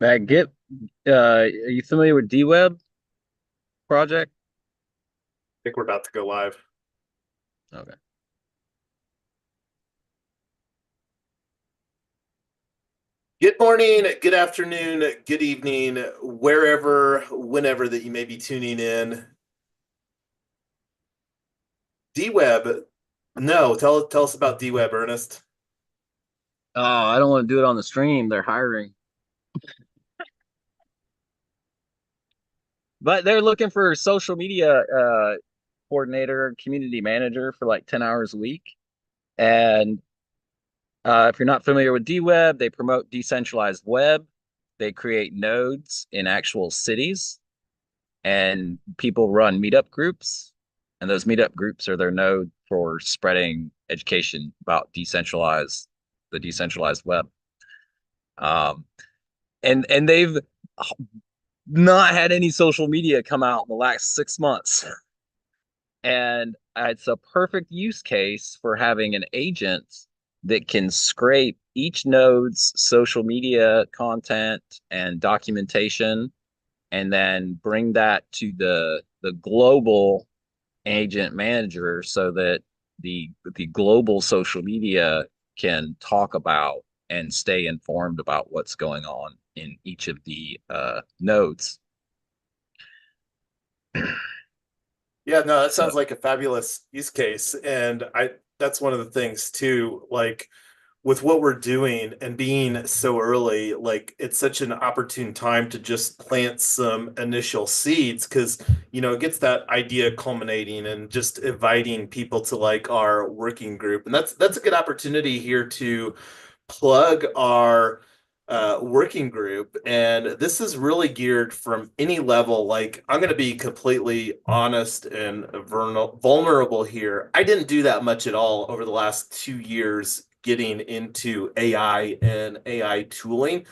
Matt, are you familiar with DWeb project? Think we're about to go live. Okay. Good morning, good afternoon, good evening, wherever, whenever that you may be tuning in. D-Web. No, tell us about D-Web, Ernest. Oh, I don't want to do it on the stream. They're hiring. But they're looking for a social media coordinator, community manager for like 10 hours a week. And if you're not familiar with DWeb, they promote decentralized web. They create nodes in actual cities, and people run meetup groups. And those meetup groups are their node for spreading education about the decentralized web. Um, and they've not had any social media come out in the last 6 months. And it's a perfect use case for having an agent that can scrape each node's social media content and documentation and then bring that to the global agent manager so that the global social media can talk about and stay informed about what's going on in each of the nodes. Yeah, no, that So sounds like a fabulous use case. And I that's one of the things too, like with what we're doing and being so early, like it's such an opportune time to just plant some initial seeds because it gets that idea culminating and just inviting people to like our working group. And that's a good opportunity here to plug our working group. And this is really geared from any level. Like, I'm going to be completely honest and vulnerable here. I didn't do that much at all over the last 2 years getting into AI and AI tooling.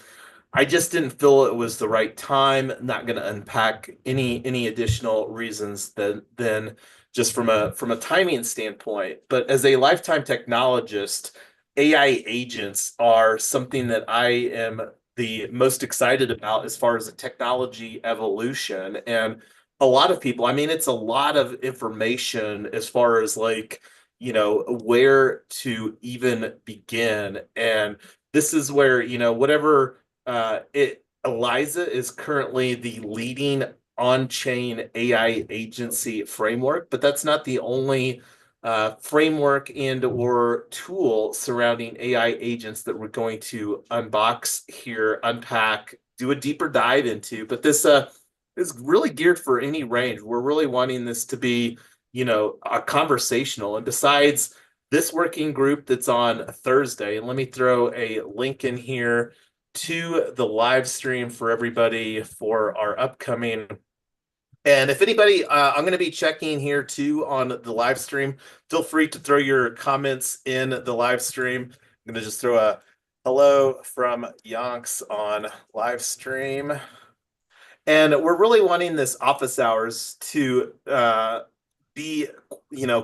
I just didn't feel it was the right time. Not going to unpack any additional reasons than just from a timing standpoint. But as a lifetime technologist, AI agents are something that I am the most excited about as far as a technology evolution. And a lot of people, I mean, it's a lot of information as far as like, where to even begin. And this is where, whatever Eliza is currently the leading on-chain AI agency framework, but that's not the only framework and or tool surrounding AI agents that we're going to unbox here, unpack, do a deeper dive into. But this is really geared for any range. We're really wanting this to be, a conversational. And besides this working group that's on Thursday, and let me throw a link in here to the live stream for everybody for our upcoming. And if anybody, I'm going to be checking here too on the live stream. Feel free to throw your comments in the live stream. I'm going to just throw a hello from Yonks on live stream. And we're really wanting this office hours to be,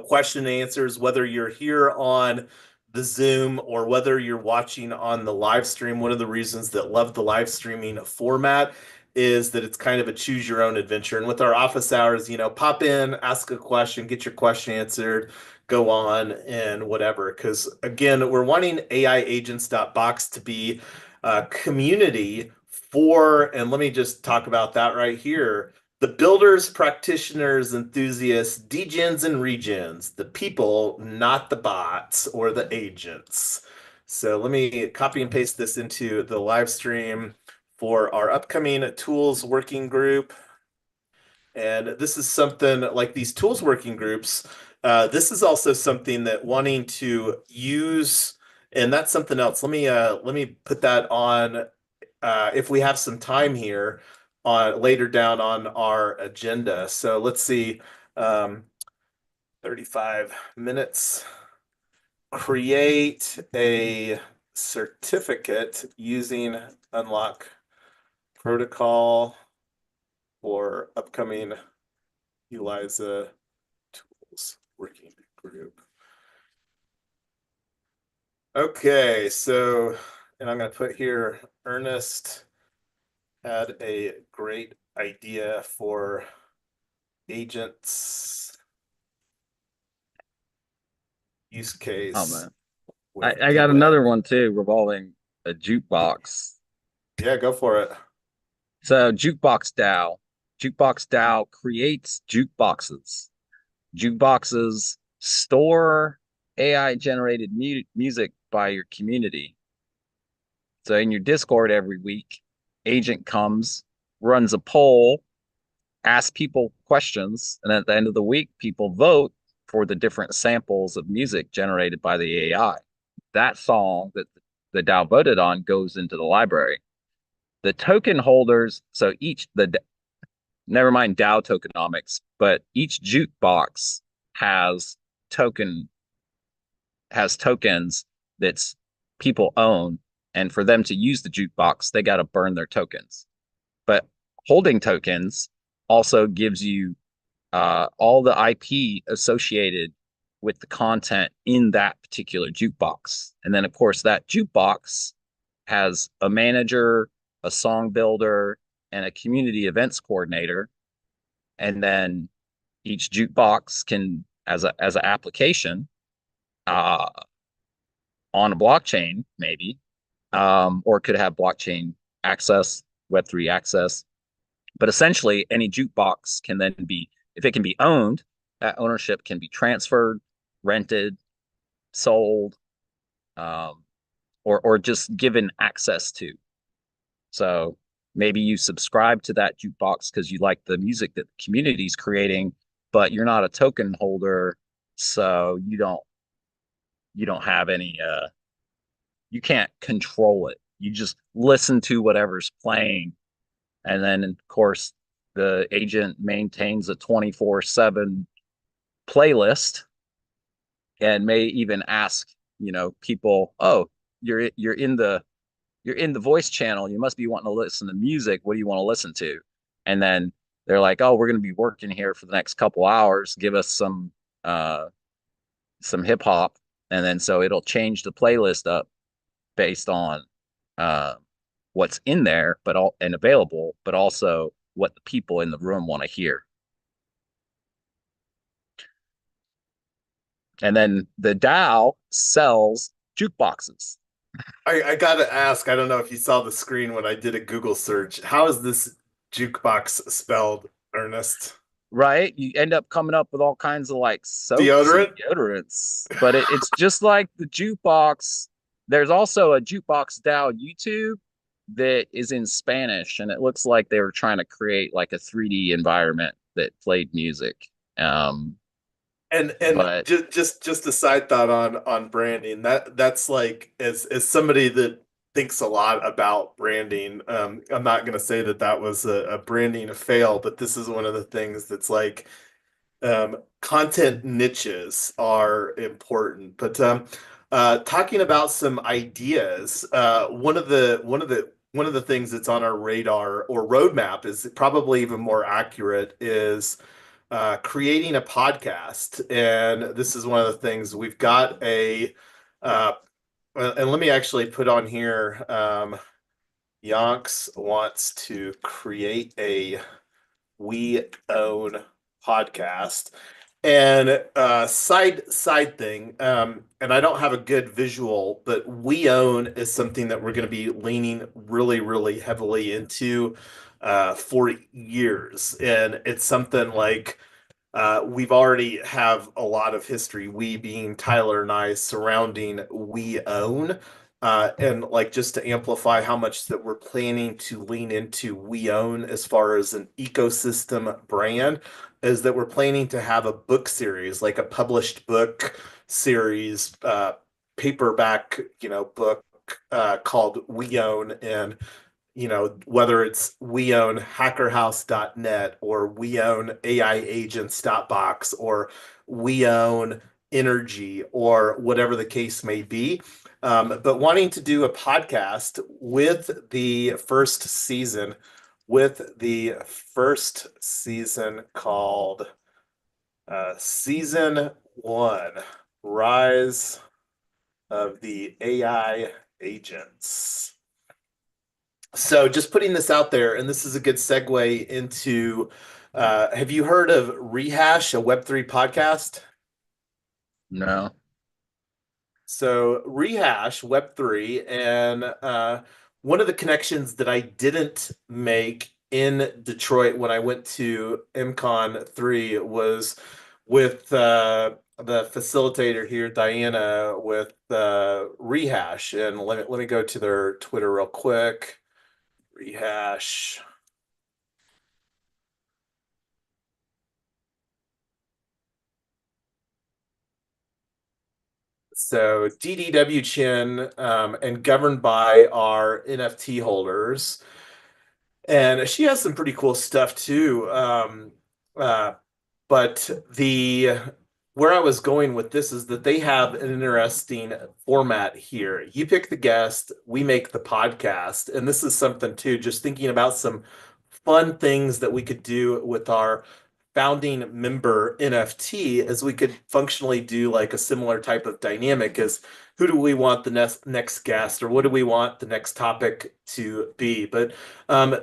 question and answers, whether you're here on the Zoom or whether you're watching on the live stream. One of the reasons that love the live streaming format is that it's kind of a choose your own adventure. And with our office hours, pop in, ask a question, get your question answered, go on and whatever. Because again, we're wanting AI agents.box to be a community for, and let me just talk about that right here, the builders, practitioners, enthusiasts, degens, and regens, the people, not the bots or the agents. So let me copy and paste this into the live stream for our upcoming tools working group. And this is something like these tools working groups. This is also something that wanting to use, and that's something else. Let me put that on if we have some time here on later down on our agenda. So let's see, um, 35 minutes. Create a certificate using unlock protocol for upcoming ELIZA tools working group. Okay, so, and I'm going to put here Ernest had a great idea for agents use Oh case man. with I got D-Web. another one too revolving a jukebox. Yeah, go for it. So Jukebox DAO. Jukebox DAO creates jukeboxes. Jukeboxes store AI generated music by your community. So in your Discord every week, agent comes, runs a poll, asks people questions, and at the end of the week, people vote for the different samples of music generated by the AI. That song that the DAO voted on goes into the library. The token holders, so each the never mind DAO tokenomics, but each jukebox has token has tokens that's people own, and for them to use the jukebox, they got to burn their tokens. But holding tokens also gives you all the IP associated with the content in that particular jukebox. And then, of course, that jukebox has a manager, a song builder, and a community events coordinator. And then each jukebox can, as an application uh, on a blockchain, maybe, or could have blockchain access, Web3 access. But essentially, any jukebox can then be, if it can be owned, that ownership can be transferred, rented, sold, um, or just given access to. So maybe you subscribe to that jukebox because you like the music that the community is creating, but you're not a token holder, so you don't have any you can't control it. You just listen to whatever's playing. And then, of course, the agent maintains a 24/7 playlist and may even ask, people, oh, you're in the voice channel. You must be wanting to listen to music. What do you want to listen to? And then they're like, oh, we're going to be working here for the next couple hours. Give us some hip hop. And then so it'll change the playlist up based on uh, what's in there, but all and available, but also what the people in the room want to hear. And then the DAO sells jukeboxes, I gotta ask, I don't know if you saw the screen when I did a Google search. How is this jukebox spelled, Ernest? right? You end up coming up with all kinds of like soaps and Deodorant? deodorants, but it's just like the jukebox. There's also a jukebox DAO YouTube that is in Spanish, and it looks like they were trying to create like a 3D environment that played music. And But just a side thought on branding. That's like as somebody that thinks a lot about branding, I'm not gonna say that that was a branding fail, but this is one of the things that's like content niches are important. But talking about some ideas, one of the things that's on our radar or roadmap is probably even more accurate is creating a podcast. And this is one of the things we've got uh, and let me actually put on here. Yonks wants to create a We Own podcast. And side thing, and I don't have a good visual, but We Own is something that we're going to be leaning really, really heavily into for years. And it's something like we've already have a lot of history, we being Tyler and I, surrounding We Own. And like just to amplify how much that we're planning to lean into We Own as far as an ecosystem brand, is that we're planning to have a book series, like a published book series, paperback, book called We Own. And whether it's we own hackerhouse.net or we own aiagents.box or we own energy or whatever the case may be. But wanting to do a podcast with the first season called Season One, Rise of the AI Agents. So just putting this out there, and this is a good segue into, have you heard of Rehash, a Web3 podcast? No. So Rehash Web3, and one of the connections that I didn't make in Detroit when I went to MCon 3 was with the facilitator here, Diana, with Rehash. And let me go to their Twitter real quick. Rehash. So DDW Chin, and governed by our NFT holders. And she has some pretty cool stuff too. Uh, but the where I was going with this is that they have an interesting format here. You pick the guest, we make the podcast, and this is something too. Just thinking about some fun things that we could do with our founding member NFT, as we could functionally do like a similar type of dynamic as who do we want the next guest, or what do we want the next topic to be. But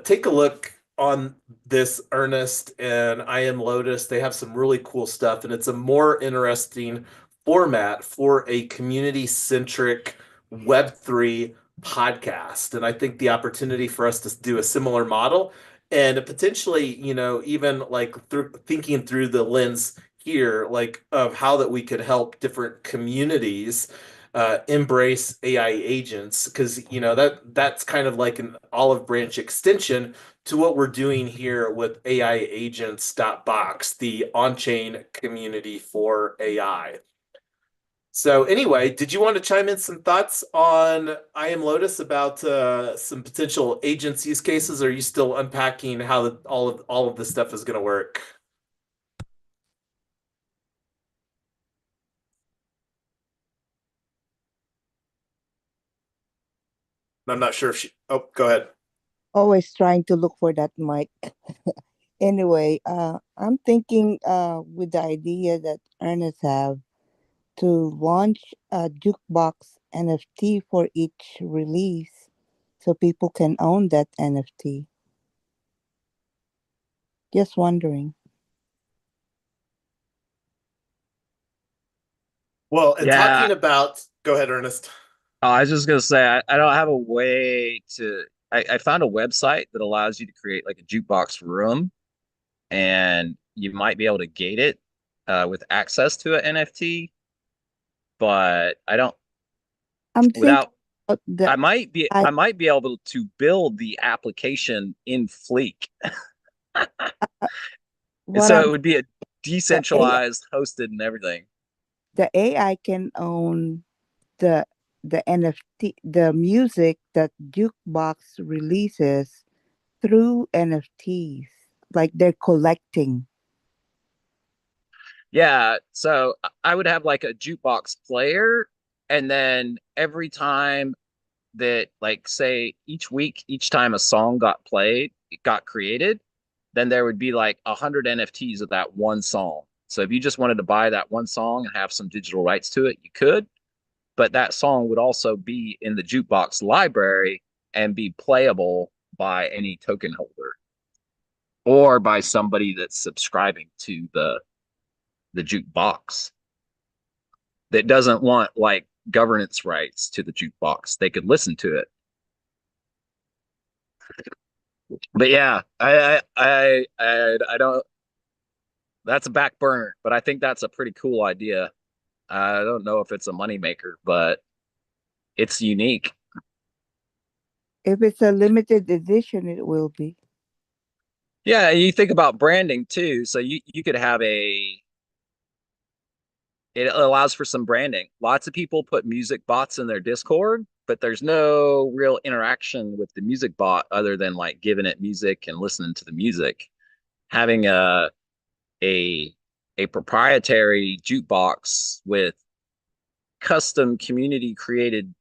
take a look on this, Ernest, and I Am Lotus. They have some really cool stuff, and it's a more interesting format for a community centric Web3 podcast. And I think the opportunity for us to do a similar model, and potentially, even like through thinking through the lens here, like of how that we could help different communities embrace AI agents, because that's kind of like an olive branch extension to what we're doing here with AI agents.box, the on-chain community for AI. So anyway, did you want to chime in some thoughts on I Am Lotus about some potential agents use cases? Or are you still unpacking how all of this stuff is going to work? I'm not sure if she. Oh, go ahead. Always trying to look for that mic. Anyway, I'm thinking with the idea that Ernest have to launch a jukebox NFT for each release so people can own that NFT. Just wondering. Well, and Yeah, talking about, go ahead, Ernest. I was just gonna say I don't have a way to. I found a website that allows you to create like a jukebox room, and you might be able to gate it with access to an NFT. But I don't I'm thinking without. about the I I might be able to build the application in Fleek, what so it I'm would be a the AI decentralized, hosted, and everything. the AI can own the the NFT, the music that jukebox releases through NFTs, like they're collecting. Yeah, so I would have like a jukebox player, and then every time that, like, say each week, each time a song got played, it got created, then there would be like 100 NFTs of that one song. So if you just wanted to buy that one song and have some digital rights to it, you could, but that song would also be in the jukebox library and be playable by any token holder or by somebody that's subscribing to the jukebox that doesn't want like governance rights to the jukebox. They could listen to it. But yeah, I don't. That's a back burner, but I think that's a pretty cool idea. I don't know if it's a moneymaker, but it's unique. If it's a limited edition, it will be. Yeah, you think about branding too. So you could have a. It allows for some branding. Lots of people put music bots in their Discord, but there's no real interaction with the music bot other than like giving it music and listening to the music. Having a a proprietary jukebox with custom community created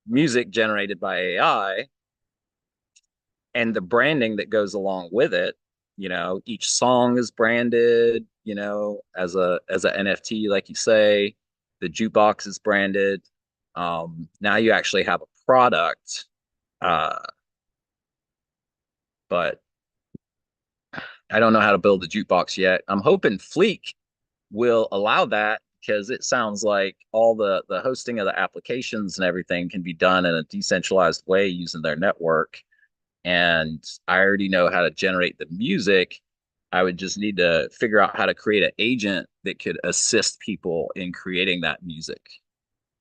music generated by AI and the branding that goes along with it. Each song is branded, as a NFT, like you say. The jukebox is branded. Now you actually have a product uh, but I don't know how to build a jukebox yet. I'm hoping Fleek will allow that because it sounds like all the hosting of the applications and everything can be done in a decentralized way using their network. And I already know how to generate the music. I would just need to figure out how to create an agent that could assist people in creating that music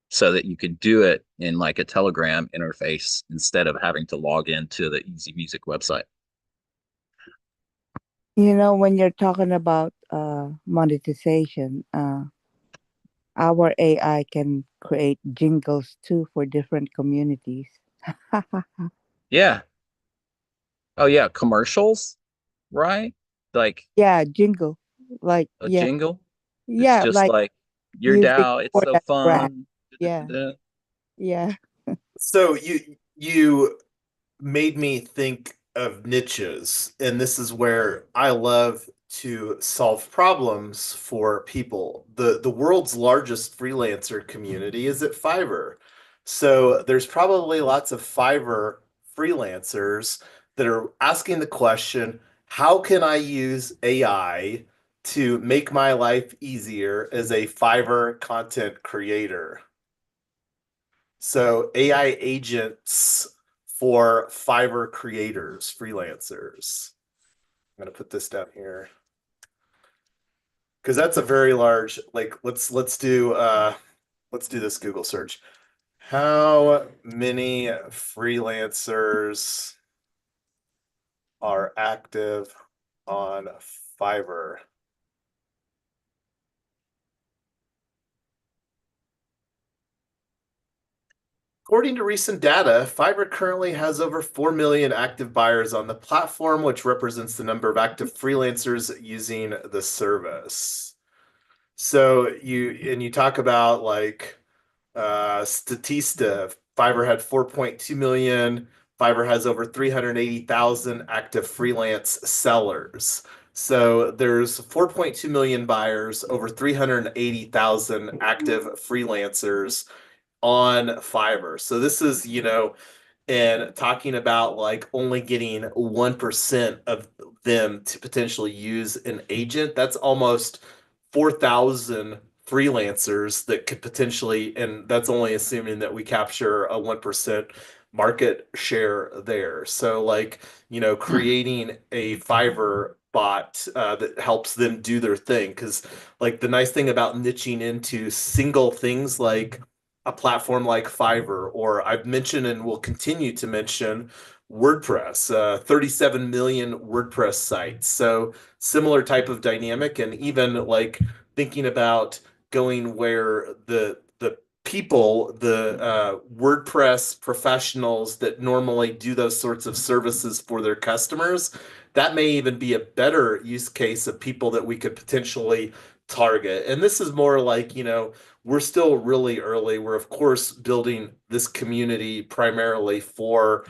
so that you could do it in like a Telegram interface instead of having to log into the Easy Music website. When you're talking about monetization, our AI can create jingles too for different communities. Yeah. Oh yeah, commercials, right? Like Yeah, jingle. Like, a yeah, jingle. It's yeah, just like like your music DAO, it's for so that brand. fun. Yeah, yeah. So you made me think of niches, and this is where I love to solve problems for people. The world's largest freelancer community is at Fiverr. So there's probably lots of Fiverr freelancers that are asking the question, how can I use AI to make my life easier as a Fiverr content creator? So AI agents for Fiverr creators, freelancers. I'm gonna put this down here because that's a very large. Like, let's do this Google search. How many freelancers are active on Fiverr? According to recent data, Fiverr currently has over 4 million active buyers on the platform, which represents the number of active freelancers using the service. So you talk about like Statista, Fiverr had 4.2 million. Fiverr has over 380,000 active freelance sellers. So there's 4.2 million buyers, over 380,000 active freelancers on Fiverr. So this is, and talking about like only getting 1% of them to potentially use an agent, that's almost 4,000 freelancers that could potentially, and that's only assuming that we capture a 1% market share there. So like, creating a Fiverr bot that helps them do their thing. Because like the nice thing about niching into single things like a platform like Fiverr, or I've mentioned and will continue to mention WordPress, 37 million WordPress sites. So similar type of dynamic, and even like thinking about going where the people, the WordPress professionals that normally do those sorts of services for their customers, that may even be a better use case of people that we could potentially target. And this is more like, we're still really early. We're, of course, building this community primarily for,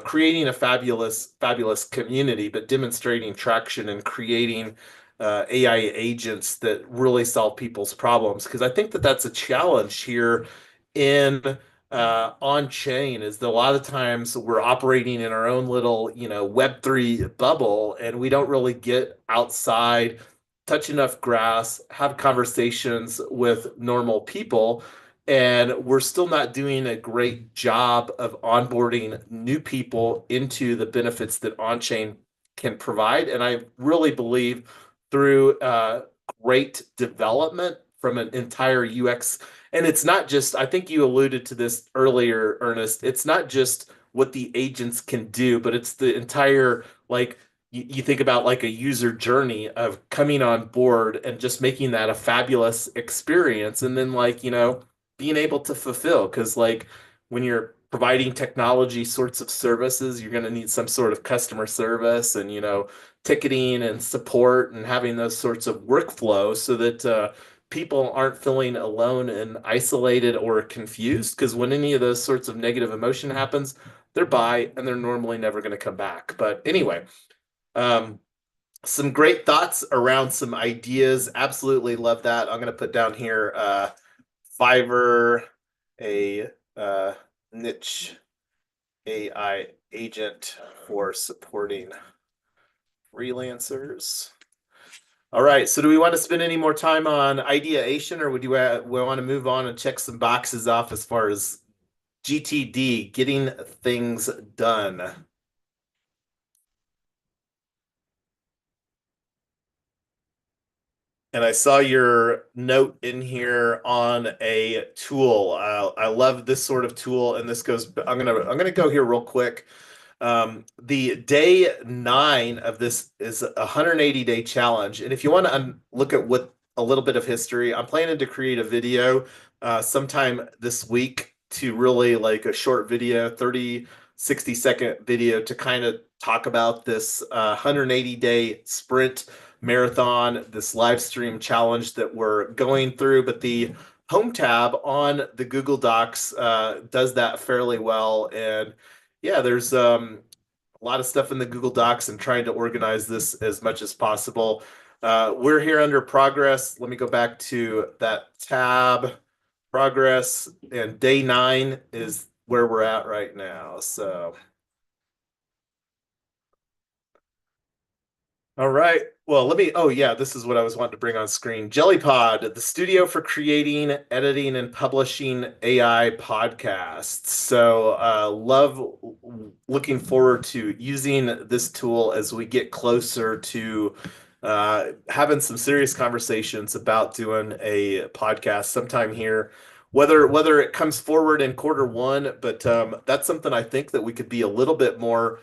creating a fabulous, fabulous community, but demonstrating traction and creating AI agents that really solve people's problems. Because I think that that's a challenge here in on chain is that a lot of times we're operating in our own little, Web3 bubble, and we don't really get outside, touch enough grass, have conversations with normal people. And we're still not doing a great job of onboarding new people into the benefits that on-chain can provide. And I really believe through great development from an entire UX. And it's not just, I think you alluded to this earlier, Ernest, it's not just what the agents can do, but it's the entire, like, you think about like a user journey of coming on board and just making that a fabulous experience. And then, like, being able to fulfill, because, like, when you're providing technology sorts of services, you're going to need some sort of customer service and, ticketing and support and having those sorts of workflows so that people aren't feeling alone and isolated or confused. Because when any of those sorts of negative emotion happens, they're by and they're normally never going to come back. But anyway, um, some great thoughts around some ideas. Absolutely love that. I'm going to put down here Fiverr, a niche AI agent for supporting freelancers. All right. So do we want to spend any more time on ideation, or would you we want to move on and check some boxes off as far as GTD, getting things done? And I saw your note in here on a tool. I love this sort of tool, and this goes. I'm gonna go here real quick. The day 9 of this is a 180-day challenge, and if you want to look at what a little bit of history, I'm planning to create a video sometime this week to really like a short video, 30, 60-second video to kind of talk about this 180-day sprint marathon, this live stream challenge that we're going through. But the home tab on the Google Docs does that fairly well. And yeah, there's a lot of stuff in the Google Docs and trying to organize this as much as possible. We're here under progress. Let me go back to that tab, progress, and day 9 is where we're at right now. So all right. Well, oh yeah, this is what I was wanting to bring on screen. JellyPod, the studio for creating, editing, and publishing AI podcasts. So, looking forward to using this tool as we get closer to having some serious conversations about doing a podcast sometime here. Whether it comes forward in quarter 1, but that's something I think that we could be a little bit more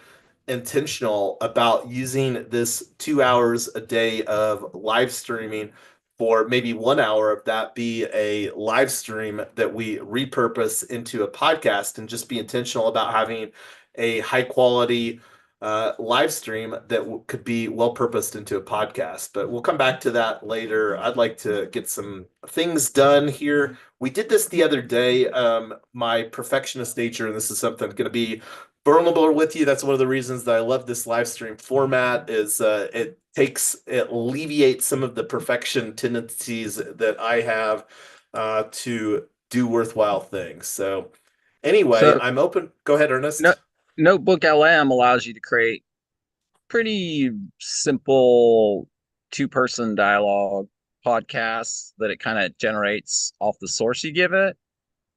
intentional about using this 2 hours a day of live streaming, for maybe 1 hour of that be a live stream that we repurpose into a podcast, and just be intentional about having a high quality live stream that could be well purposed into a podcast. But we'll come back to that later. I'd like to get some things done here. We did this the other day. My perfectionist nature, and this is something going to be vulnerable with you. That's one of the reasons that I love this live stream format, is it alleviates some of the perfection tendencies that I have to do worthwhile things. So anyway, So I'm open. Go ahead, no, Ernest. Notebook LM allows you to create pretty simple two-person dialogue podcasts that it kind of generates off the source you give it.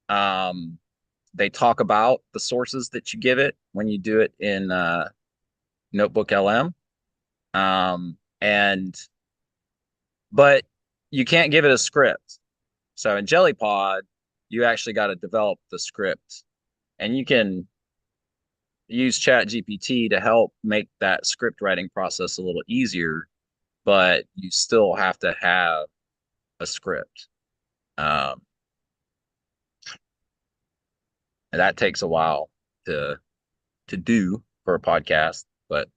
Um, they talk about the sources that you give it when you do it in Notebook LM. And but you can't give it a script. So in JellyPod, you actually got to develop the script, and you can use Chat GPT to help make that script writing process a little easier, but you still have to have a script. Um, and that takes a while to do for a podcast, but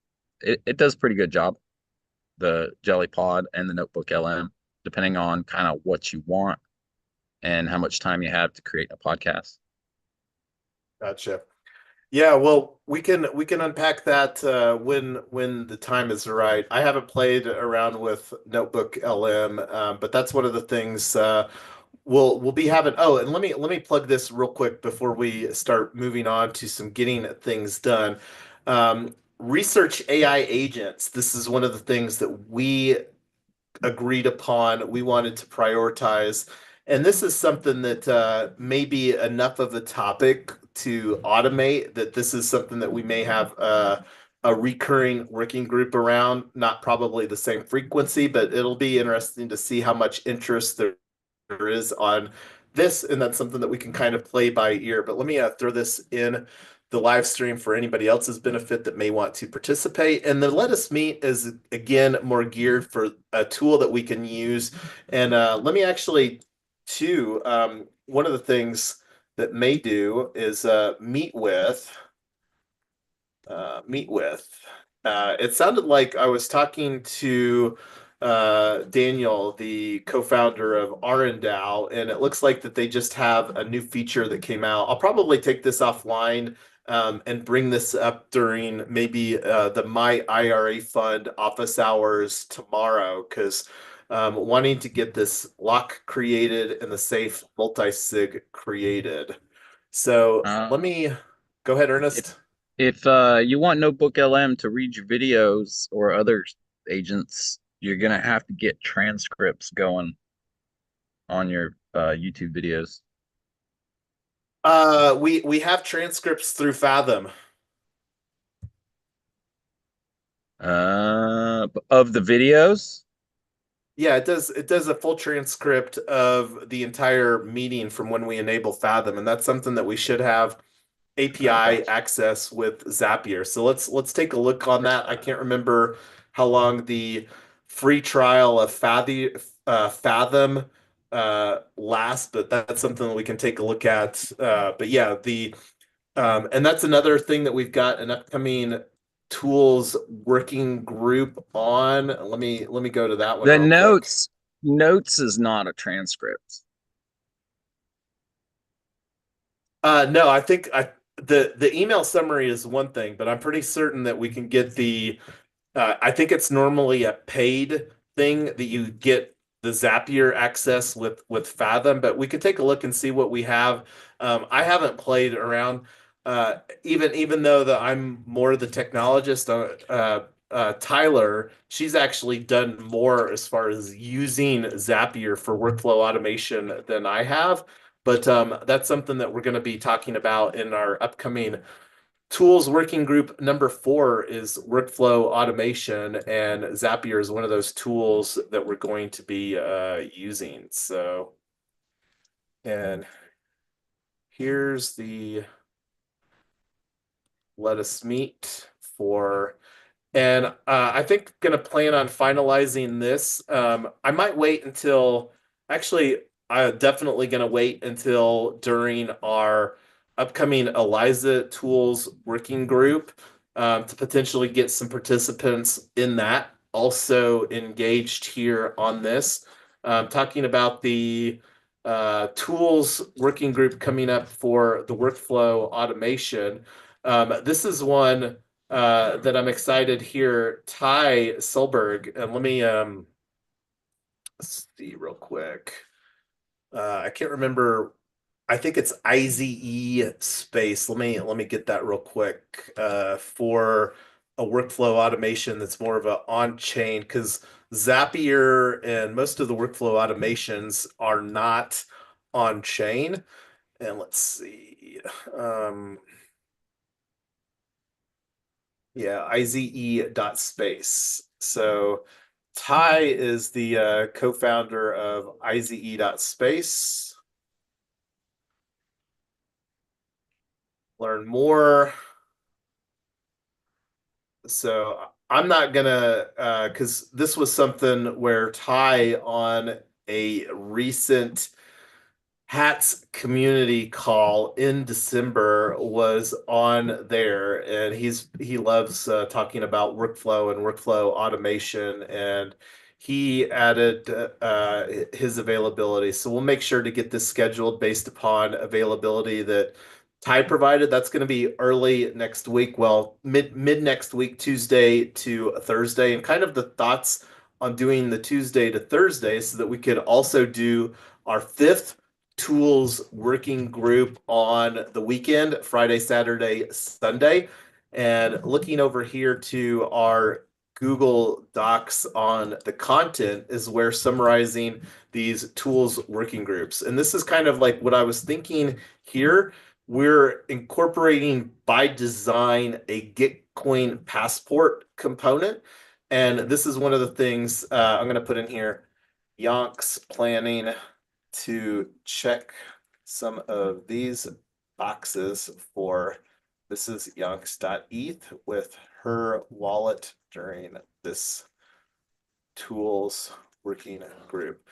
it does a pretty good job. The JellyPod and the Notebook LM, depending on kind of what you want and how much time you have to create a podcast. Gotcha. Yeah, well, we can unpack that when the time is right. I haven't played around with Notebook LM, but that's one of the things we'll be having. Oh, and let me plug this real quick before we start moving on to some getting things done. Research AI agents. This is one of the things that we agreed upon, we wanted to prioritize. And this is something that may be enough of a topic to automate, that this is something that we may have a recurring working group around, not probably the same frequency, but it'll be interesting to see how much interest there is on this, and that's something that we can kind of play by ear. But let me throw this in the live stream for anybody else's benefit that may want to participate. And the Let Us Meet is, again, more geared for a tool that we can use. And let me actually, too, one of the things that may do is meet with. It sounded like I was talking to Daniel, the co-founder of Arendao, and it looks like that they just have a new feature that came out. I'll probably take this offline and bring this up during maybe the My IRA Fund office hours tomorrow, because wanting to get this lock created and the safe multi-sig created. So let Um, me go ahead, if Ernest. If you want Notebook LM to read your videos or other agents, you're gonna have to get transcripts going on your YouTube videos. We have transcripts through Fathom. Of the videos. Yeah, it does a full transcript of the entire meeting from when we enable Fathom, and that's something that we should have API Okay. access with Zapier. So let's take a look on that. I can't remember how long the free trial of Fathom lasts, but that's something that we can take a look at. But yeah, the and that's another thing that we've got an upcoming tools working group on. Let me go to that one The real quick. notes is not a transcript. No, I think the email summary is one thing, but I'm pretty certain that we can get the I think it's normally a paid thing that you get the Zapier access with Fathom, but we could take a look and see what we have. I haven't played around, even though that I'm more the technologist. Tyler, she's actually done more as far as using Zapier for workflow automation than I have. But that's something that we're going to be talking about in our upcoming tools working group. Number 4 is workflow automation, and Zapier is one of those tools that we're going to be using. So, and here's the let us meet for, and I think gonna plan on finalizing this. I might wait until, actually, I'm definitely gonna wait until during our upcoming Eliza Tools working group to potentially get some participants in that also engaged here on this. Talking about the tools working group coming up for the workflow automation. This is one that I'm excited here. Ty Solberg, and let me see real quick. I can't remember. I think it's IZE space. Let me get that real quick. For a workflow automation that's more of a on-chain, because Zapier and most of the workflow automations are not on-chain. And let's see. Um, Yeah, IZE dot space. So Ty is the co-founder of IZE dot space. Learn more. So I'm not gonna because this was something where Ty on a recent Hat's community call in December was on there, and he loves talking about workflow and workflow automation, and he added his availability. So we'll make sure to get this scheduled based upon availability that Ty provided. That's going to be early next week. Well, mid next week, Tuesday to Thursday, and kind of the thoughts on doing the Tuesday to Thursday so that we could also do our fifth tools working group on the weekend, Friday, Saturday, Sunday. And looking over here to our Google Docs on the content is where summarizing these tools working groups. And this is kind of like what I was thinking here. We're incorporating by design a Gitcoin passport component. And this is one of the things I'm going to put in here. Yonks planning to check some of these boxes for Mrs. Yonks.eth with her wallet during this tools working group.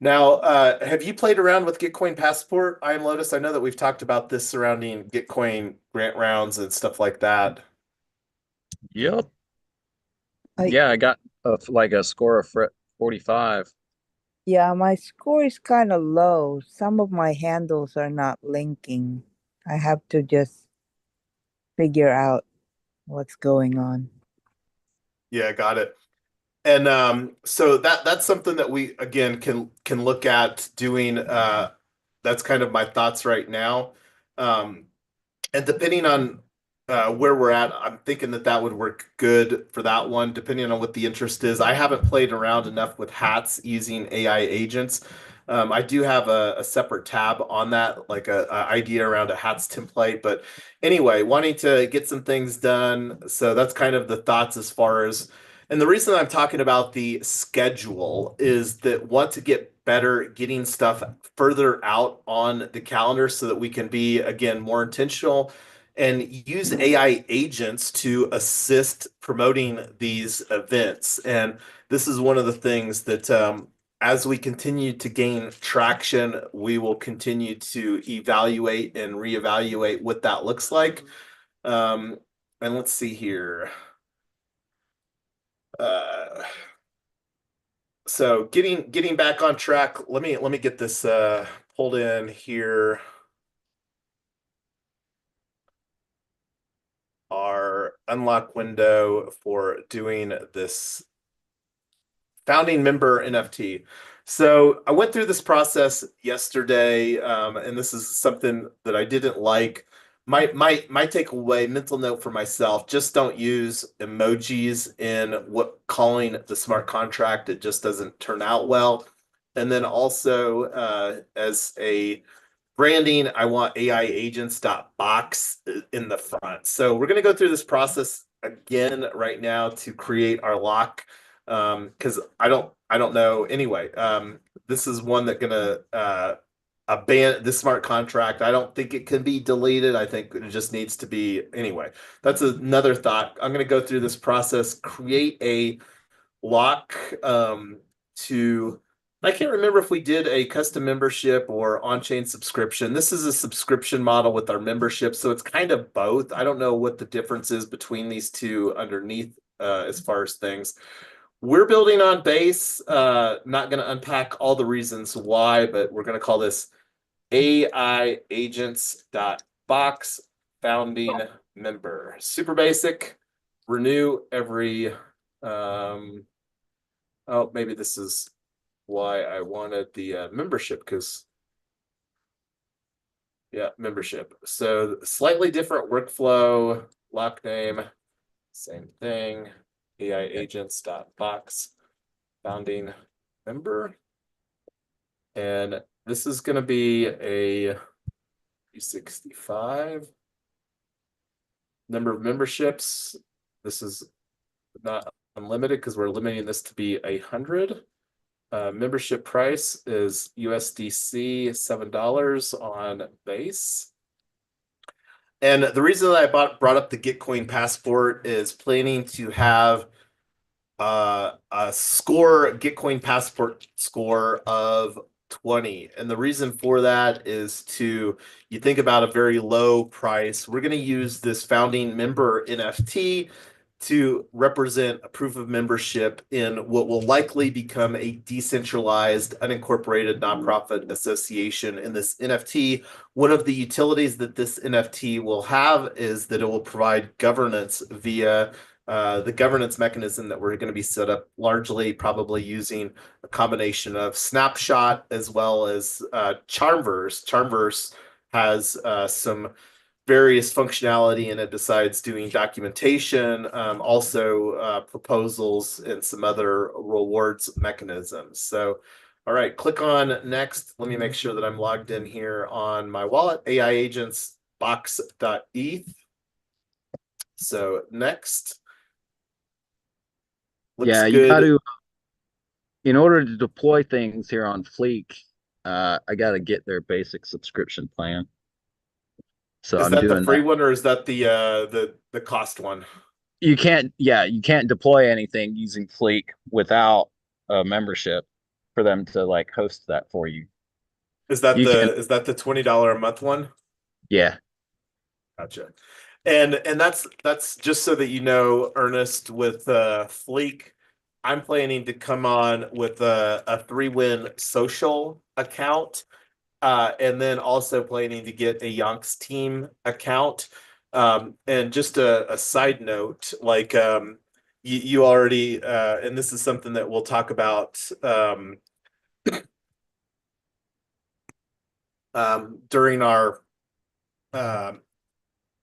Now, have you played around with Gitcoin Passport, I am Lotus? I know that we've talked about this surrounding Gitcoin grant rounds and stuff like that. Yep. I Yeah, I got like a score of 45. Yeah, my score is kind of low. Some of my handles are not linking. I have to just figure out what's going on. Yeah, got it. And so that's something that we again can look at doing. That's kind of my thoughts right now. And depending on where we're at, I'm thinking that that would work good for that one, depending on what the interest is. I haven't played around enough with hats using AI agents. I do have a separate tab on that, like a idea around a hats template. But anyway, wanting to get some things done. So that's kind of the thoughts as far as, and the reason I'm talking about the schedule is that want to get better getting stuff further out on the calendar so that we can be, again, more intentional and use AI agents to assist promoting these events. And this is one of the things that, as we continue to gain traction, we will continue to evaluate and reevaluate what that looks like. And let's see here. So getting back on track. Let me get this pulled in here. Our unlock window for doing this founding member NFT. So I went through this process yesterday, and this is something that I didn't like. My takeaway, mental note for myself: just don't use emojis in what calling the smart contract. It just doesn't turn out well. And then also, as a branding, I want AI agents.box in the front. So we're going to go through this process again right now to create our lock. Because I don't know. Anyway, this is one that gonna abandon this smart contract. I don't think it can be deleted. I think it just needs to be anyway. That's another thought. I'm gonna go through this process, create a lock to I can't remember if we did a custom membership or on-chain subscription. This is a subscription model with our membership, so it's kind of both. I don't know what the difference is between these two underneath as far as things. We're building on base. Not going to unpack all the reasons why, but we're going to call this AI agents dot box founding member. Super basic. Renew every. Oh, maybe this is why I wanted the membership, because yeah, membership. So slightly different workflow. Lock name, same thing. AI agents dot box founding member. And this is going to be a 365 number of memberships. This is not unlimited because we're limiting this to be 100. Membership price is USDC $7 on base. And the reason that I brought up the Gitcoin passport is planning to have a score, Gitcoin passport score of 20. And the reason for that is you think about a very low price. We're going to use this founding member NFT to represent a proof of membership in what will likely become a decentralized, unincorporated nonprofit association in this NFT. One of the utilities that this NFT will have is that it will provide governance via the governance mechanism that we're going to be set up largely probably using a combination of Snapshot as well as Charmverse. Charmverse has some various functionality in it besides doing documentation, also proposals and some other rewards mechanisms. So, all right, click on next. Let me make sure that I'm logged in here on my wallet, AI agents box.eth. So next. Looks Yeah, you good. got to, in order to deploy things here on Fleek, I got to get their basic subscription plan. So Is I'm that the doing free that. one or is that the cost one? You can't, yeah, you can't deploy anything using Fleek without a membership for them to like host that for you. Is that You can, the $20 a month one? yeah, Gotcha. And that's just so that you know, Ernest, with Fleek, I'm planning to come on with a 3-win social account, and then also planning to get a Yonks team account. And just a side note, like you already, and this is something that we'll talk about during our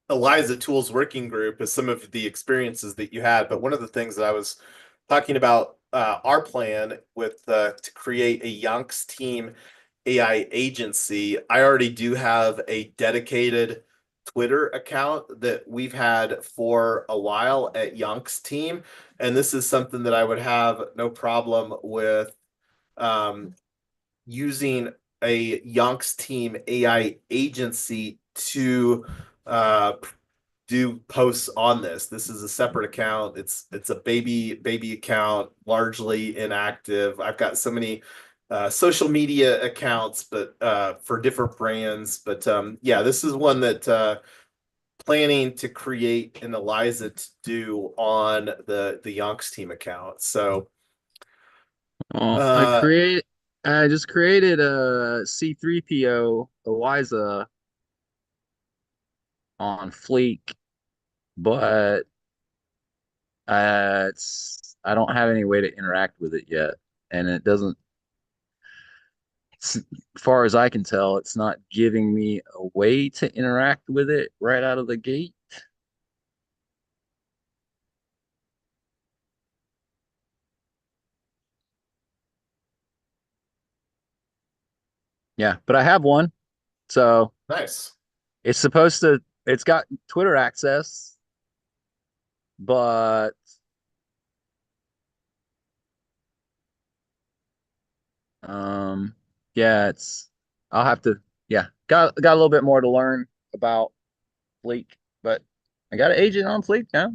Eliza Tools Working Group is some of the experiences that you had, but one of the things that I was talking about our plan with to create a Yonks team AI agency. I already do have a dedicated Twitter account that we've had for a while at Yonks team, and this is something that I would have no problem with um, using a Yonks team AI agency to uh, do posts on this. This is a separate account. It's a baby account, largely inactive. I've got so many social media accounts, but for different brands. But yeah, this is one that planning to create an Eliza to do on the Yonks team account. So Well, uh I just created a C3PO Eliza on Fleek, but I don't have any way to interact with it yet, and it doesn't. As far as I can tell, it's not giving me a way to interact with it right out of the gate. Yeah, but I have one, so nice. it's supposed to. It's got Twitter access, but um, yeah, it's. I'll have to. Yeah, got a little bit more to learn about Fleek, but I got an agent on Fleek now.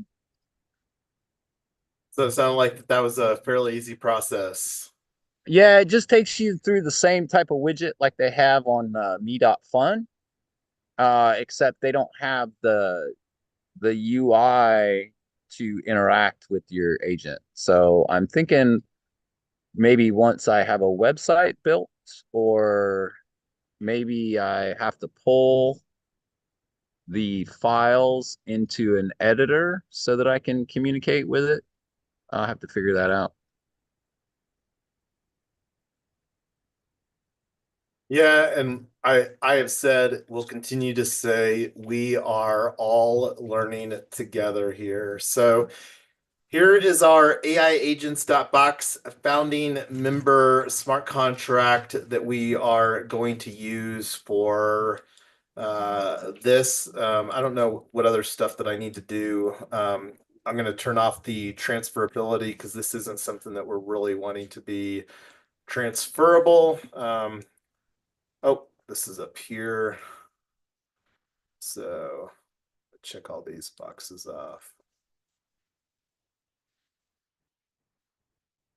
So it sounded like that was a fairly easy process. Yeah, it just takes you through the same type of widget like they have on me.fun, except they don't have the UI to interact with your agent. So I'm thinking maybe once I have a website built, or maybe I have to pull the files into an editor so that I can communicate with it. I'll have to figure that out. Yeah, and I have said, we'll continue to say, we are all learning together here. So here is our AI agents.box founding member smart contract that we are going to use for this. I don't know what other stuff that I need to do. I'm going to turn off the transferability because this isn't something that we're really wanting to be transferable. Oh, this is up here. So check all these boxes off.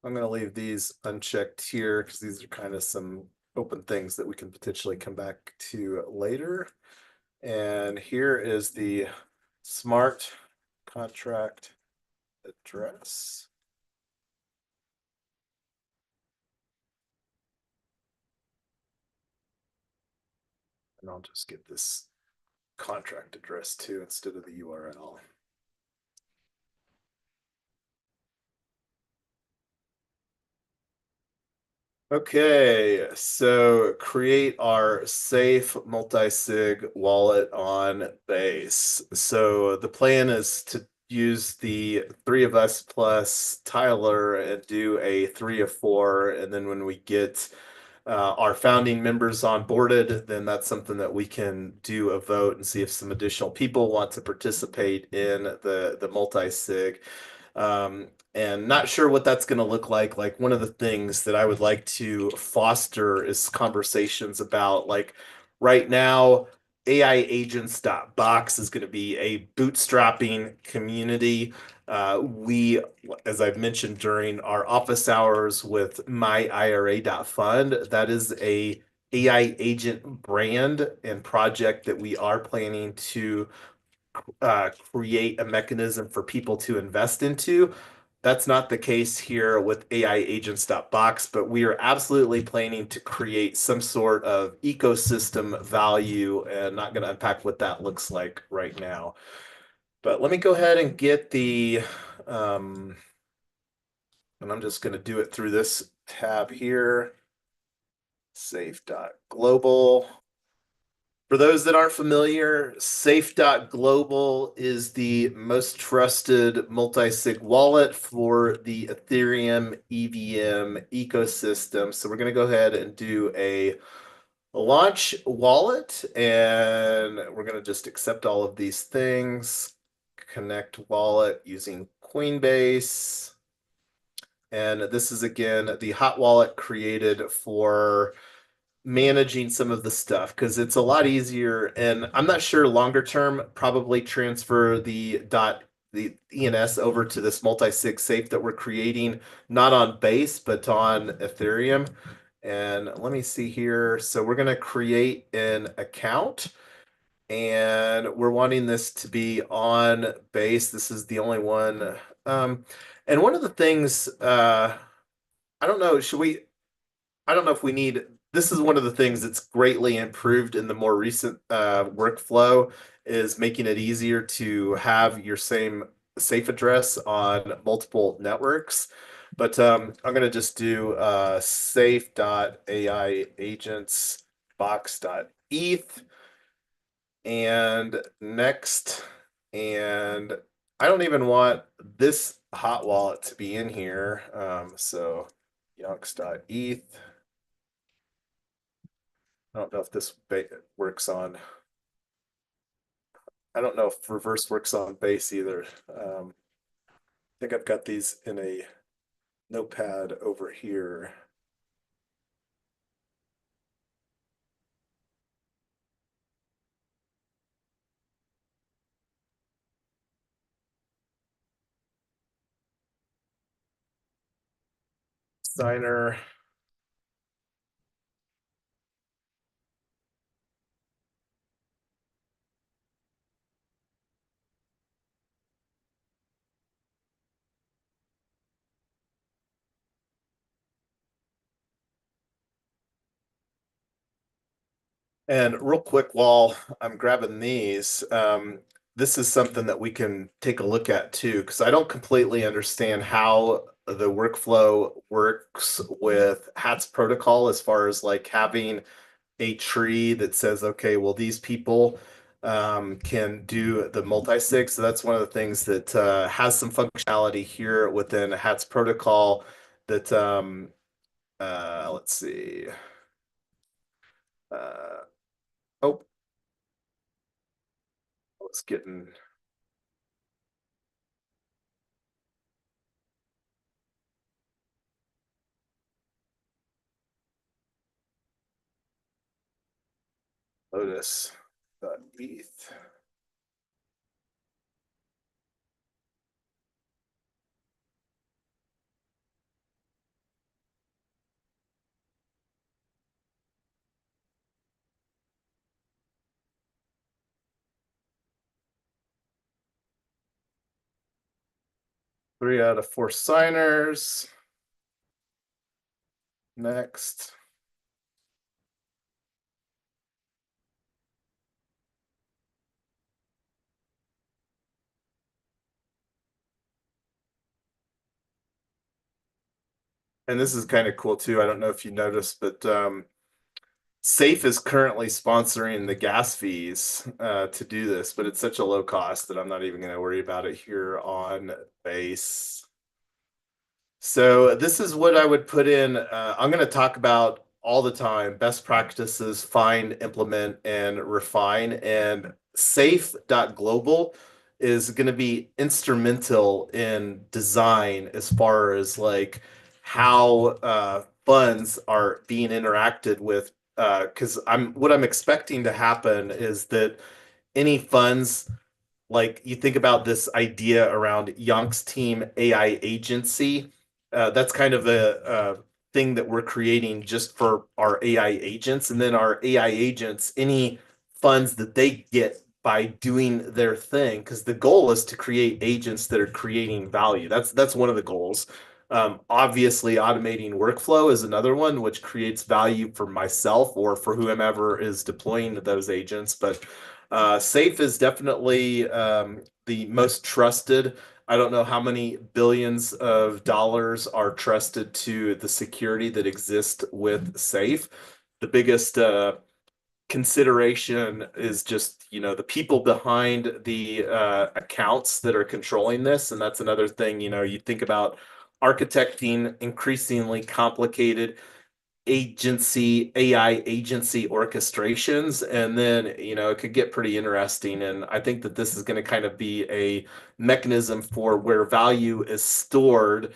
I'm going to leave these unchecked here because these are kind of some open things that we can potentially come back to later. And here is the smart contract address. And I'll just get this contract address too instead of the URL. Okay, so create our safe multi-sig wallet on Base. So the plan is to use the three of us plus Tyler and do a 3 of 4. And then when we get our founding members onboarded, then that's something that we can do a vote and see if some additional people want to participate in the multi-sig. And not sure what that's going to look like. Like one of the things that I would like to foster is conversations about like right now, AIagents.box is going to be a bootstrapping community. We, as I've mentioned during our office hours with myira.fund, that is a AI agent brand and project that we are planning to create a mechanism for people to invest into. That's not the case here with AIagents.box, but we are absolutely planning to create some sort of ecosystem value, and not going to unpack what that looks like right now. But let me go ahead and get and I'm just going to do it through this tab here, safe.global. For those that aren't familiar, Safe.Global is the most trusted multi-sig wallet for the Ethereum EVM ecosystem. So we're going to go ahead and do a launch wallet, and we're going to just accept all of these things. Connect wallet using Coinbase. And this is again the hot wallet created for managing some of the stuff because it's a lot easier. And I'm not sure longer term, probably transfer the ENS over to this multi-sig safe that we're creating, not on Base, but on Ethereum. And let me see here. So we're going to create an account and we're wanting this to be on Base. This is the only one. And one of the things, I don't know, I don't know if we need, this is one of the things that's greatly improved in the more recent workflow is making it easier to have your same safe address on multiple networks. But I'm going to just do safe.ai agents box.eth and next. And I don't even want this hot wallet to be in here. So yonks.eth. I don't know if this works on. I don't know if reverse works on Base either. I think I've got these in a notepad over here. Signer. And real quick, while I'm grabbing these, this is something that we can take a look at too, because I don't completely understand how the workflow works with HATS protocol as far as like having a tree that says, okay, well, these people can do the multi-sig. So that's one of the things that has some functionality here within HATS protocol that, let's see. Oh, it's getting Lotus.eth. Three out of four signers. Next. And this is kind of cool too. I don't know if you noticed, but Safe is currently sponsoring the gas fees to do this, but it's such a low cost that I'm not even going to worry about it here on Base. So this is what I would put in. I'm going to talk about all the time best practices, find, implement, and refine. And safe.global is going to be instrumental in design as far as like how funds are being interacted with. Because what I'm expecting to happen is that any funds like you think about this idea around Yonk's team AI agency. That's kind of a thing that we're creating just for our AI agents. And then our AI agents, any funds that they get by doing their thing, because the goal is to create agents that are creating value. That's one of the goals. Obviously, automating workflow is another one, which creates value for myself or for whomever is deploying those agents. But Safe is definitely the most trusted. I don't know how many billions of dollars are trusted to the security that exists with Safe. The biggest consideration is just, the people behind the accounts that are controlling this. And that's another thing, you think about architecting increasingly complicated AI agency orchestrations, and then, it could get pretty interesting. And I think that this is going to kind of be a mechanism for where value is stored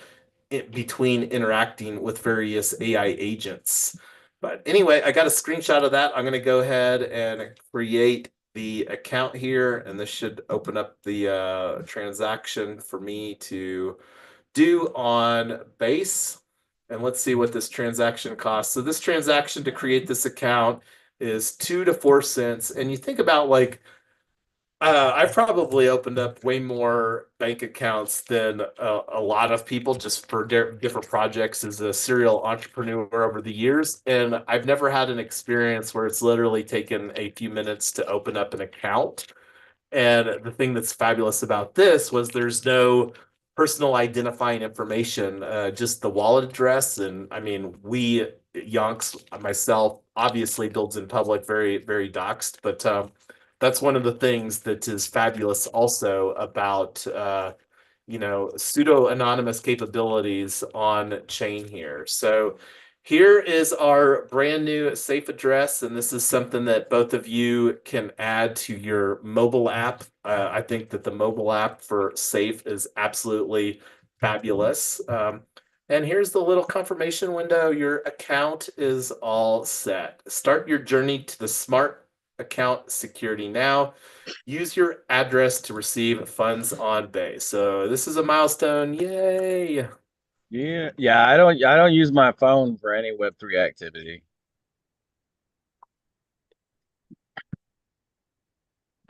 between interacting with various AI agents. But anyway, I got a screenshot of that. I'm going to go ahead and create the account here, and this should open up the transaction for me to do on Base. And let's see what this transaction costs. So this transaction to create this account is 2 to 4 cents. And you think about like I've probably opened up way more bank accounts than a lot of people just for different projects as a serial entrepreneur over the years. And I've never had an experience where it's literally taken a few minutes to open up an account. And the thing that's fabulous about this was there's no personal identifying information, just the wallet address. And I mean, Yonks, myself, obviously builds in public, very, very doxed, but that's one of the things that is fabulous also about pseudo anonymous capabilities on chain here. So here is our brand new safe address, and this is something that both of you can add to your mobile app. I think that the mobile app for safe is absolutely fabulous. And here's the little confirmation window. Your account is all set. Start your journey to the smart account security now. Use your address to receive funds on Base. So this is a milestone. Yay! Yeah. I don't use my phone for any Web3 activity.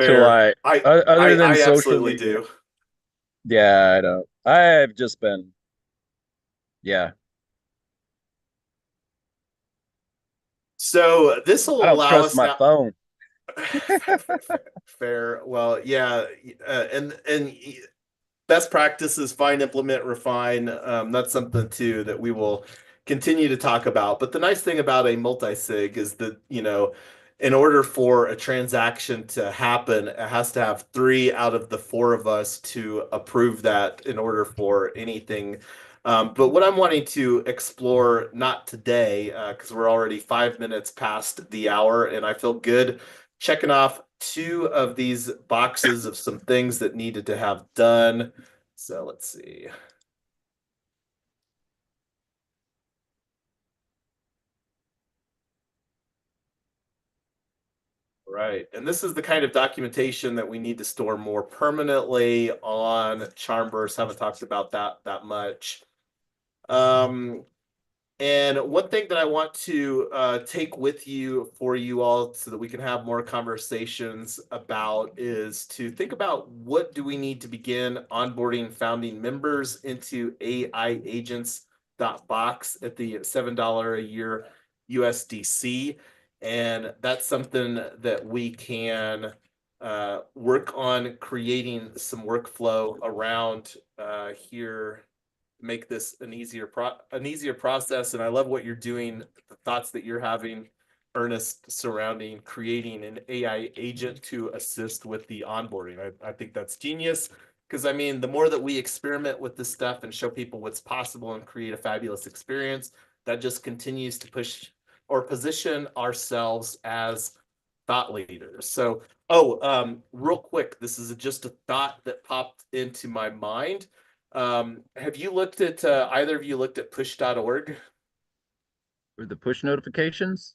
So Fair. other than I social absolutely media. do. Yeah, I don't. I've just been, yeah. So this I will don't allow trust us my now. phone. Fair. Well, yeah, and best practices, find, implement, refine. That's something too that we will continue to talk about. But the nice thing about a multi-sig is that, in order for a transaction to happen, it has to have 3 out of the 4 of us to approve that in order for anything. But what I'm wanting to explore, not today, because we're already 5 minutes past the hour, and I feel good checking off 2 of these boxes of some things that needed to have done. So let's see. Right. And this is the kind of documentation that we need to store more permanently on Charmverse. Haven't talked about that much. And one thing that I want to take with you for you all so that we can have more conversations about is to think about what do we need to begin onboarding founding members into AI agents.box at the $7 a year USDC. And that's something that we can work on creating some workflow around here, make this an easier process. And I love what you're doing, the thoughts that you're having, Ernest, surrounding creating an AI agent to assist with the onboarding. I think that's genius, because I mean, the more that we experiment with this stuff and show people what's possible and create a fabulous experience, that just continues to push or position ourselves as thought leaders. So, real quick, this is just a thought that popped into my mind. Have you looked at either of you looked at push.org? Or the push notifications?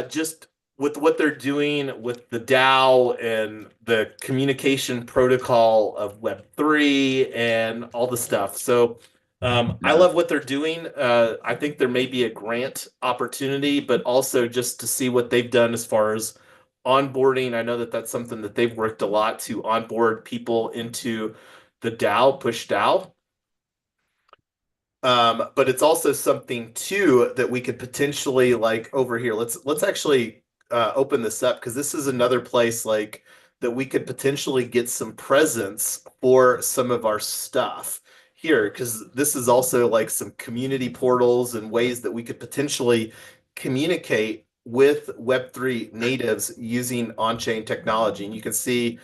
Just with what they're doing with the DAO and the communication protocol of Web3 and all the stuff. So I No. love what they're doing. I think there may be a grant opportunity, but also just to see what they've done as far as onboarding. I know that that's something that they've worked a lot to onboard people into the DAO, push DAO. But it's also something too that we could potentially like over here. Let's actually open this up, because this is another place like that we could potentially get some presence for some of our stuff here, because this is also like some community portals and ways that we could potentially communicate with Web3 natives using on-chain technology. And you can see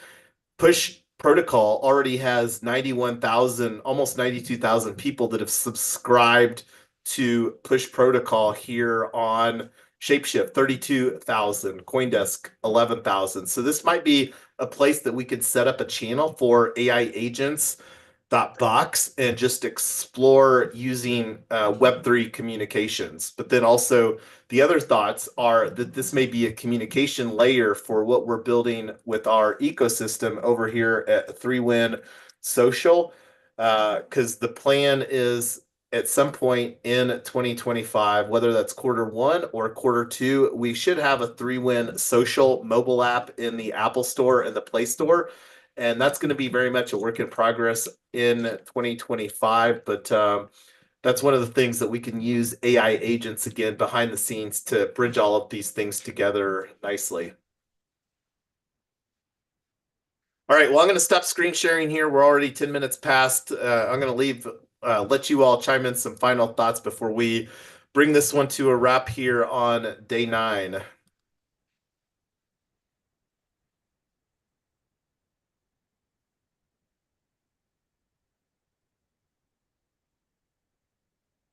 Push Protocol already has 91,000, almost 92,000 people that have subscribed to Push Protocol here on Shapeshift, 32,000, CoinDesk, 11,000. So this might be a place that we could set up a channel for AI agents box and just explore using Web3 communications. But then also the other thoughts are that this may be a communication layer for what we're building with our ecosystem over here at 3Win Social. Because the plan is at some point in 2025, whether that's quarter 1 or quarter 2, we should have a 3Win Social mobile app in the Apple Store and the Play Store. And that's going to be very much a work in progress in 2025. But that's one of the things that we can use AI agents again behind the scenes to bridge all of these things together nicely. All right, well, I'm going to stop screen sharing here. We're already 10 minutes past. I'm going to let you all chime in some final thoughts before we bring this one to a wrap here on day 9.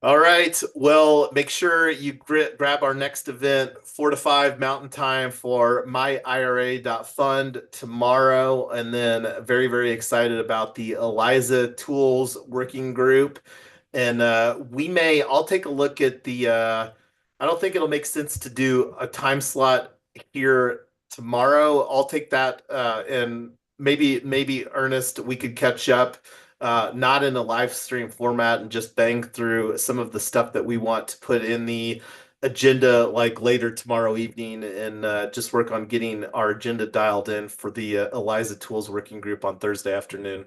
All right. Well, make sure you grab our next event, 4 to 5 Mountain Time for myira.fund tomorrow. And then very, very excited about the ELIZA Tools Working Group. And I'll take a look at I don't think it'll make sense to do a time slot here tomorrow. I'll take that and maybe Ernest, we could catch up not in a live stream format and just bang through some of the stuff that we want to put in the agenda like later tomorrow evening and just work on getting our agenda dialed in for the ELIZA Tools Working Group on Thursday afternoon.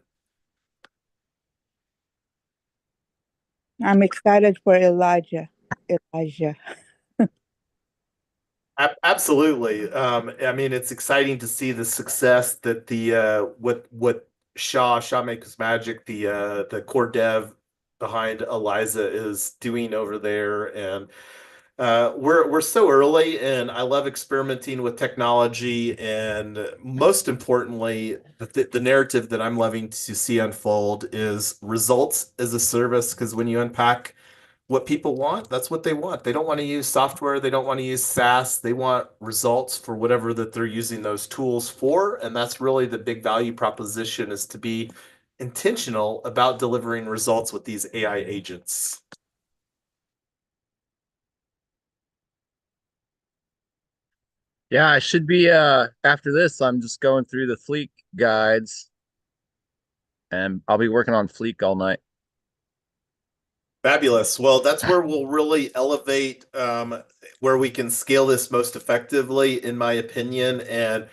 I'm excited for Elijah. Absolutely. I mean, it's exciting to see the success that the what Shaw Makers Magic, the core dev behind ELIZA is doing over there, and we're so early, and I love experimenting with technology, and most importantly, the narrative that I'm loving to see unfold is results as a service, because when you unpack what people want, that's what they want. They don't want to use software. They don't want to use SaaS. They want results for whatever that they're using those tools for. And that's really the big value proposition, is to be intentional about delivering results with these AI agents. Yeah, I should be after this, I'm just going through the Fleek guides and I'll be working on Fleek all night. Fabulous. Well, that's where we'll really elevate where we can scale this most effectively, in my opinion. And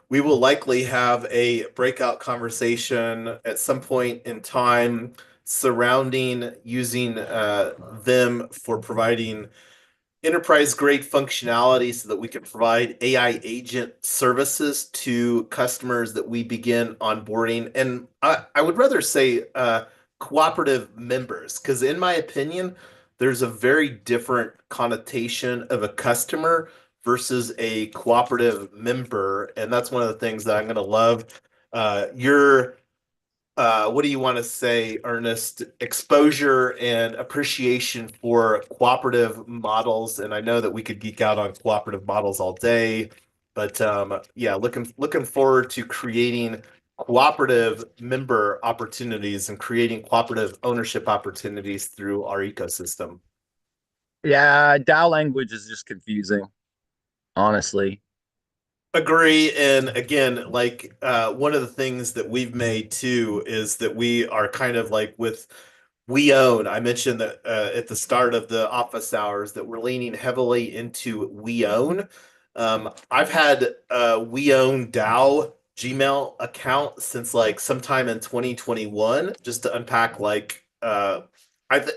we will likely have a breakout conversation at some point in time surrounding using them for providing enterprise grade functionality so that we can provide AI agent services to customers that we begin onboarding. And I would rather say cooperative members, because in my opinion, there's a very different connotation of a customer versus a cooperative member. And that's one of the things that I'm going to love. Your what do you want to say, Ernest? Exposure and appreciation for cooperative models. And I know that we could geek out on cooperative models all day, but yeah, looking forward to creating cooperative member opportunities and creating cooperative ownership opportunities through our ecosystem. Yeah, DAO language is just confusing, honestly. Agree. And again, like one of the things that we've made too is that we are kind of like with We Own. I mentioned that at the start of the office hours that we're leaning heavily into We Own. I've had We Own DAO Gmail account since like sometime in 2021, just to unpack like I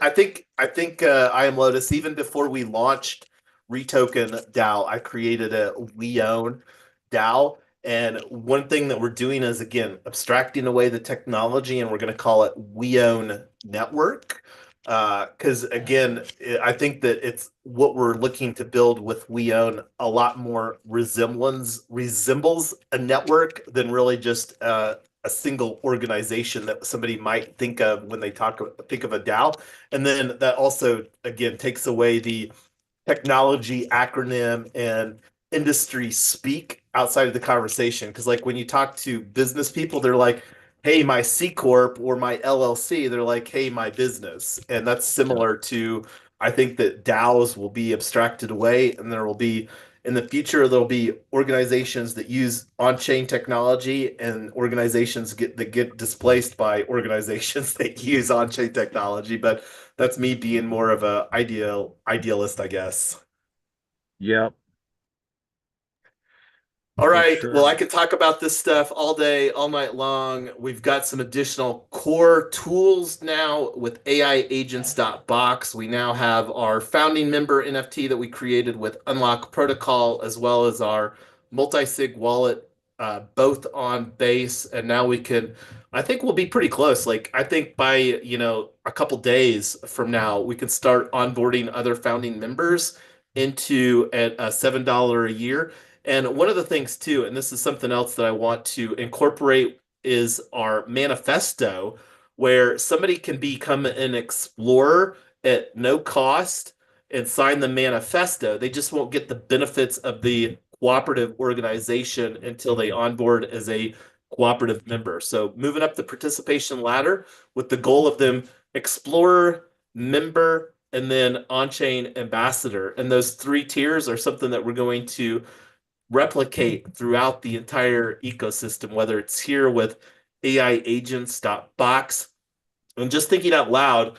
think I am Lotus, even before we launched Retoken DAO, I created a We Own DAO. And one thing that we're doing is, again, abstracting away the technology, and we're going to call it We Own Network. Because again, I think that it's what we're looking to build with We Own a lot more resembles a network than really just a single organization that somebody might think of when they think of a DAO. And then that also again takes away the technology acronym and industry speak outside of the conversation. Because like when you talk to business people, they're like, "Hey, my C corp or my LLC." They're like, "Hey, my business," and that's Yeah. similar to. I think that DAOs will be abstracted away, and there will be in the future there'll be organizations that use on-chain technology, and organizations get displaced by organizations that use on-chain technology. But that's me being more of a idealist, I guess. Yep, All for right. Well, I sure. could talk about this stuff all day, all night long. We've got some additional core tools now with AI agents.box. We now have our founding member NFT that we created with Unlock Protocol, as well as our multi-sig wallet, both on base. And now we can, I think we'll be pretty close. Like, I think by, a couple days from now, we can start onboarding other founding members into at $7 a year. And one of the things too, and this is something else that I want to incorporate, is our manifesto, where somebody can become an explorer at no cost and sign the manifesto. They just won't get the benefits of the cooperative organization until they onboard as a cooperative member. So moving up the participation ladder with the goal of them explorer, member, and then on-chain ambassador. And those three tiers are something that we're going to replicate throughout the entire ecosystem, whether it's here with AI agents.box. And just thinking out loud,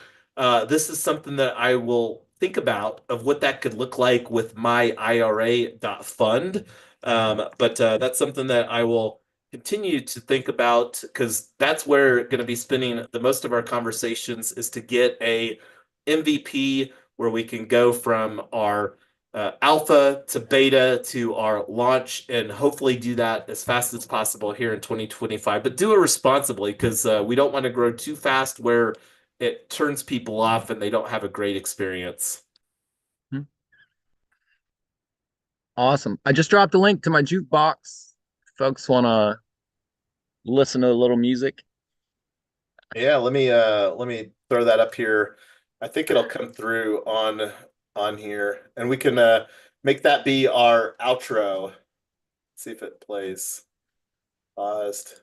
this is something that I will think about of what that could look like with my IRA.fund. But that's something that I will continue to think about because that's where going to be spending the most of our conversations is to get a MVP where we can go from our alpha to beta to our launch and hopefully do that as fast as possible here in 2025, but do it responsibly because we don't want to grow too fast where it turns people off and they don't have a great experience. Hmm. Awesome. I just dropped a link to my jukebox. Folks want to listen to a little music. Yeah, let me throw that up here. I think it'll come through on here, and we can make that be our outro. See if it plays. Paused.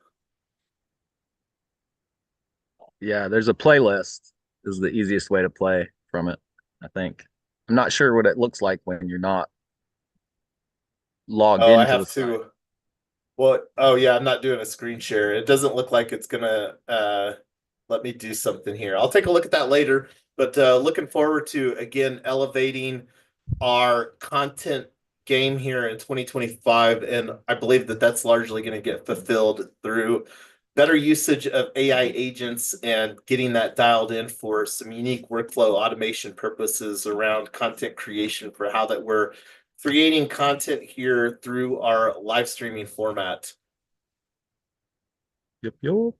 Yeah, there's a playlist is the easiest way to play from it, I think. I'm not sure what it looks like when you're not logged Oh, I into the have site. to. Well, oh yeah, I'm not doing a screen share. It doesn't look like it's gonna let me do something here. I'll take a look at that later. But looking forward to again elevating our content game here in 2025, and I believe that that's largely going to get fulfilled through better usage of AI agents and getting that dialed in for some unique workflow automation purposes around content creation for how that we're creating content here through our live streaming format. Yep, yep.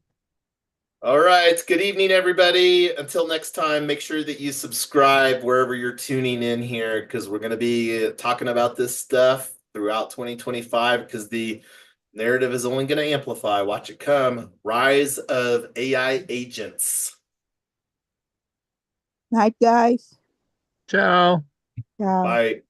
All right. Good evening, everybody. Until next time, make sure that you subscribe wherever you're tuning in here because we're going to be talking about this stuff throughout 2025 because the narrative is only going to amplify. Watch it come. Rise of AI agents. Night, guys. Ciao. Ciao. Bye.